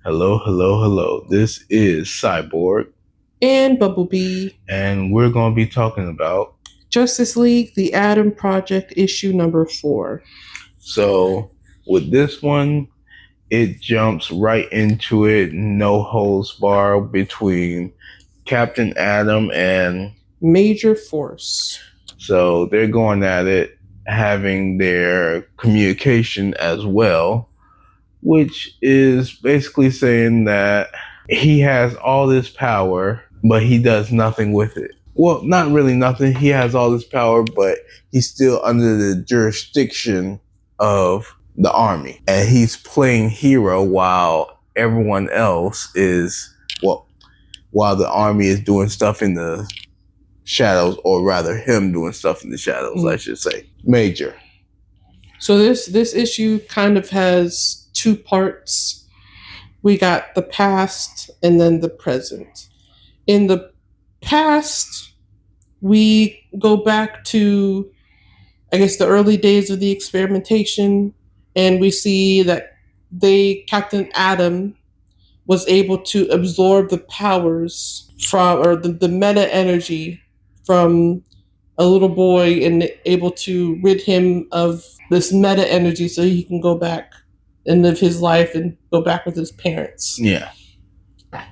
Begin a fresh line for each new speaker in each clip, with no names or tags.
Hello, hello, hello. This is Cyborg,
and Bumblebee.
and we're going to be talking about.
Justice League, The Atom Project, issue number 4.
So, with this one, it jumps right into it, no holds bar between Captain Atom and
Major Force.
So they're going at it, having their communication as well, which is basically saying that he has all this power, but he does nothing with it. Well, not really nothing. He has all this power, but he's still under the jurisdiction of the army. And he's playing hero while everyone else is, while the army is doing stuff in the shadows, or rather him doing stuff in the shadows, I should say. Major.
So this issue kind of has two parts. We got the past and then the present. In the past, we go back to, I guess, the early days of the experimentation, and we see that Captain Atom was able to absorb the powers from, or the meta energy from a little boy, and able to rid him of this meta energy so he can go back and live his life and go back with his parents.
Yeah.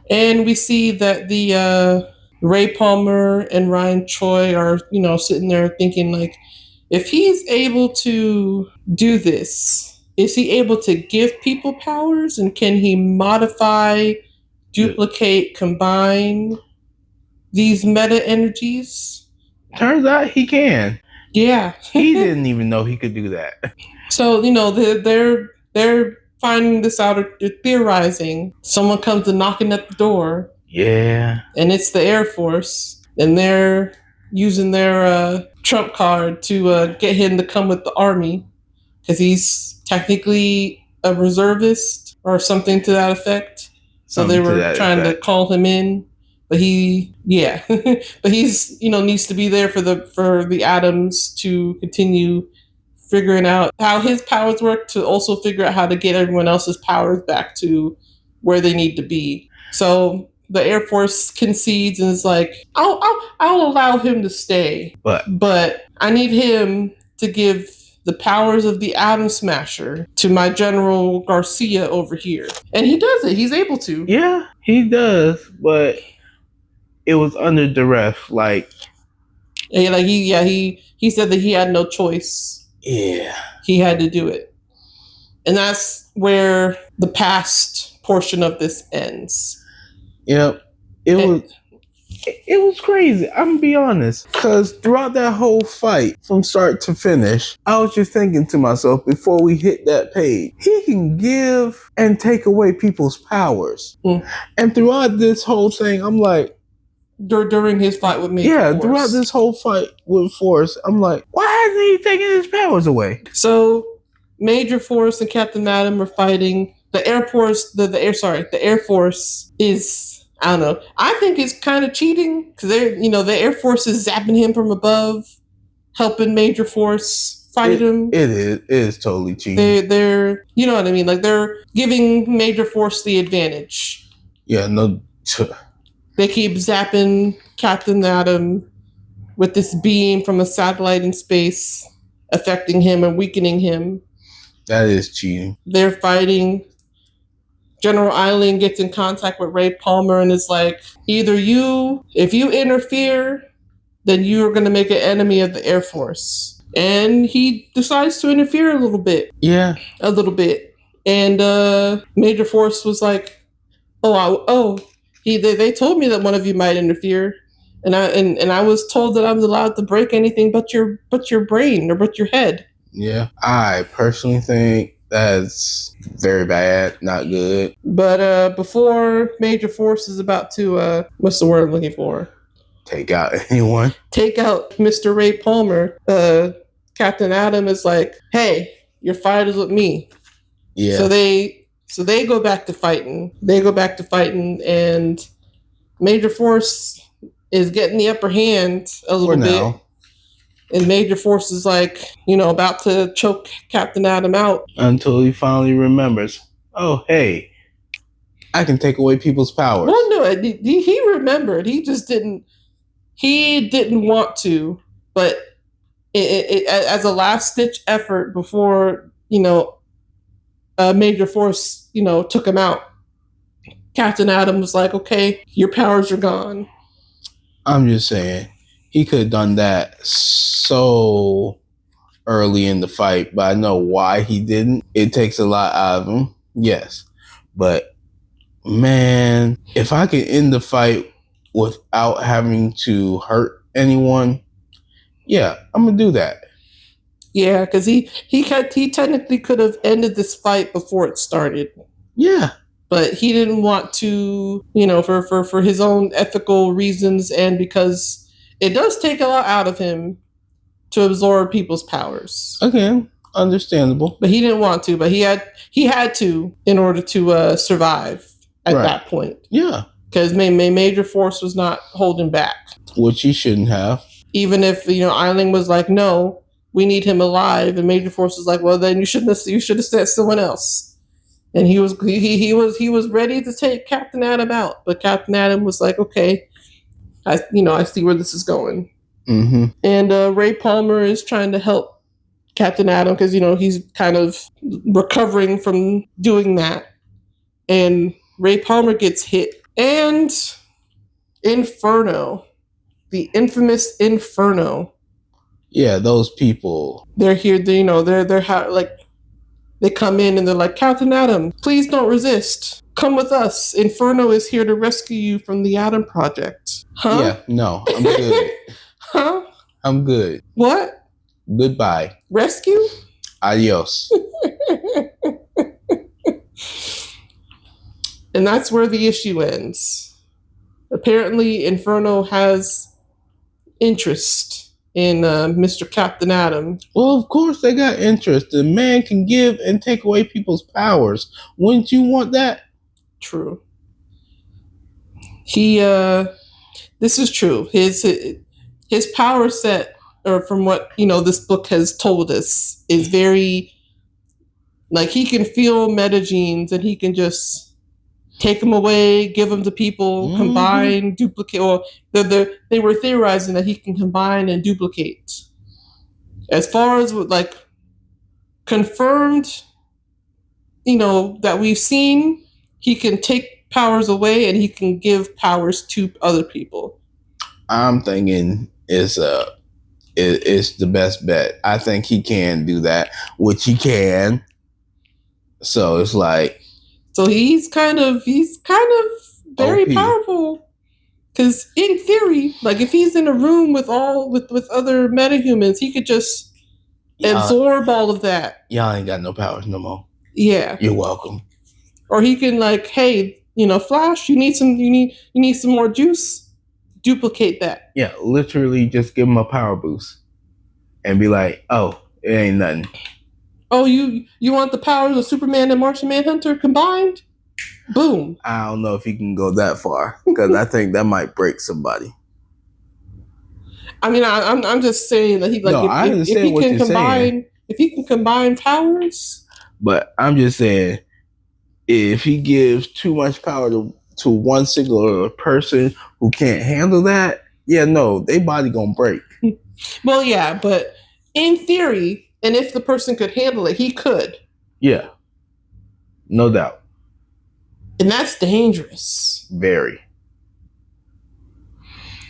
And we see that the Ray Palmer and Ryan Choi are, sitting there thinking, like, if he's able to do this, is he able to give people powers? And can he modify, duplicate, combine these meta energies?
Turns out he can.
Yeah.
He didn't even know he could do that.
So, they're finding this out, or they're theorizing. Someone comes and knocking at the door.
Yeah.
And it's the Air Force. And they're using their trump card to get him to come with the army, because he's technically a reservist or something to that effect. So they were trying to call him in, but but he's needs to be there for the Atoms to continue figuring out how his powers work, to also figure out how to get everyone else's powers back to where they need to be. So the Air Force concedes and is like, I'll allow him to stay, but I need him to give the powers of the Atom Smasher to my General Garcia over here. And he does it. He's able to.
Yeah, he does, but it was under duress.
He said that he had no choice.
Yeah.
He had to do it. And that's where the past portion of this ends.
Yep. It was crazy. I'm gonna be honest, because throughout that whole fight, from start to finish, I was just thinking to myself, before we hit that page, he can give and take away people's powers. And throughout this whole thing, I'm like,
during his fight with Major Force.
Throughout this whole fight with Force, I'm like, why hasn't he taken his powers away?
So Major Force and Captain Atom are fighting. The Air Force, the Air Force is, I don't know, I think it's kind of cheating, because the Air Force is zapping him from above, helping Major Force fight him.
It is totally cheating.
They're you know what I mean, like, they're giving Major Force the advantage.
Yeah, no.
They keep zapping Captain Atom with this beam from a satellite in space, affecting him and weakening him.
That is cheating.
They're fighting. General Eiling gets in contact with Ray Palmer and is like, if you interfere, then you're going to make an enemy of the Air Force. And he decides to interfere a little bit.
Yeah.
A little bit. And Major Force was like, they told me that one of you might interfere. And I was told that I was allowed to break anything but your brain, or but your head.
Yeah. I personally think that's very bad, not good.
But before Major Force is about to, what's the word I'm looking for?
Take out anyone.
Take out Mr. Ray Palmer. Captain Atom is like, hey, your fight is with me.
Yeah.
So they go back to fighting. And Major Force is getting the upper hand a little bit. And Major Force is like, about to choke Captain Atom out.
Until he finally remembers, oh, hey, I can take away people's powers.
Well, no, he remembered. He just didn't. He didn't want to, but as a last ditch effort before a major force took him out. Captain Atom was like, "Okay, your powers are gone."
I'm just saying, he could have done that so early in the fight, but I know why he didn't. It takes a lot out of him, yes. But man, if I could end the fight without having to hurt anyone, yeah, I'm gonna do that.
Yeah, because he technically could have ended this fight before it started.
Yeah.
But he didn't want to, for his own ethical reasons, and because it does take a lot out of him to absorb people's powers.
Again, understandable.
But he didn't want to, but he had to in order to survive at that point.
Yeah.
Because Major Force was not holding back.
Which he shouldn't have.
Even if, Eiling was like, no, we need him alive, and Major Force was like, well, then you should have sent someone else. And he was ready to take Captain Atom out, but Captain Atom was like, okay, I see where this is going.
Mm-hmm.
And Ray Palmer is trying to help Captain Atom because he's kind of recovering from doing that, and Ray Palmer gets hit, and Inferno, the infamous Inferno.
Yeah, those people.
They're here. They come in and they're like, Captain Atom, please don't resist. Come with us. Inferno is here to rescue you from the Atom Project. Huh?
Yeah, no, I'm good.
Huh?
I'm good.
What?
Goodbye.
Rescue?
Adios.
And that's where the issue ends. Apparently, Inferno has interest in Mr. Captain Atom.
Well, of course they got interest. The man can give and take away people's powers. Wouldn't you want that?
True. This is true. His power set, or from what this book has told us, is very like he can feel metagenes and he can just take them away, give them to people, combine, duplicate. Or they were theorizing that he can combine and duplicate. As far as confirmed, that we've seen, he can take powers away and he can give powers to other people.
I'm thinking it's the best bet. I think he can do that, which he can. So it's like.
So he's kind of very OP. Powerful. Because in theory, if he's in a room with other metahumans, he could just absorb all of that.
Y'all ain't got no powers no more.
Yeah.
You're welcome.
Or he can hey, Flash, you need some more juice. Duplicate that.
Yeah, literally just give him a power boost and be like, oh, it ain't nothing.
Oh, you want the powers of Superman and Martian Manhunter combined? Boom.
I don't know if he can go that far because I think that might break somebody.
I mean, I'm just saying that if he can combine powers.
But I'm just saying, if he gives too much power to one singular person who can't handle that, yeah, no, their body gonna break.
Well, yeah, but in theory. And if the person could handle it, he could.
Yeah. No doubt.
And that's dangerous.
Very.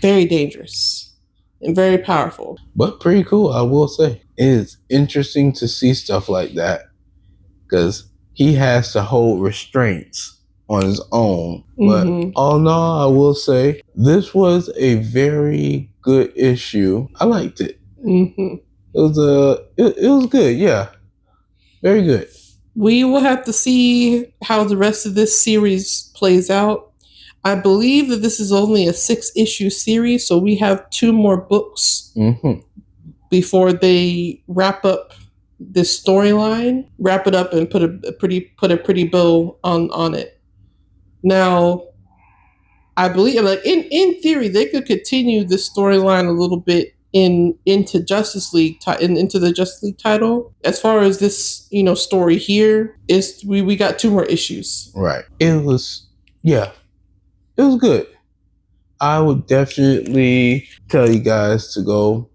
Very dangerous. And very powerful.
But pretty cool, I will say. It is interesting to see stuff like that. Because he has to hold restraints on his own. But all in all, I will say, this was a very good issue. I liked it.
Mm-hmm.
It was good, yeah. Very good.
We will have to see how the rest of this series plays out. I believe that this is only a 6-issue series, so we have 2 more books before they wrap up this storyline, wrap it up, and put a pretty bow on it. Now, I believe, in theory, they could continue this storyline a little bit into Justice League into the Justice League title. As far as this story here is, we got 2 more issues.
Right. It was yeah, it was good. I would definitely tell you guys to go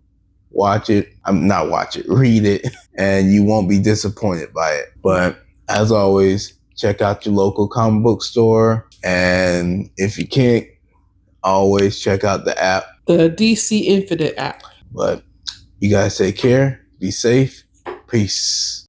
watch it. I'm not watch it, read it, and you won't be disappointed by it. But as always, check out your local comic book store. And if you can't, always check out the app.
The DC Infinite app.
But you guys take care, be safe, peace.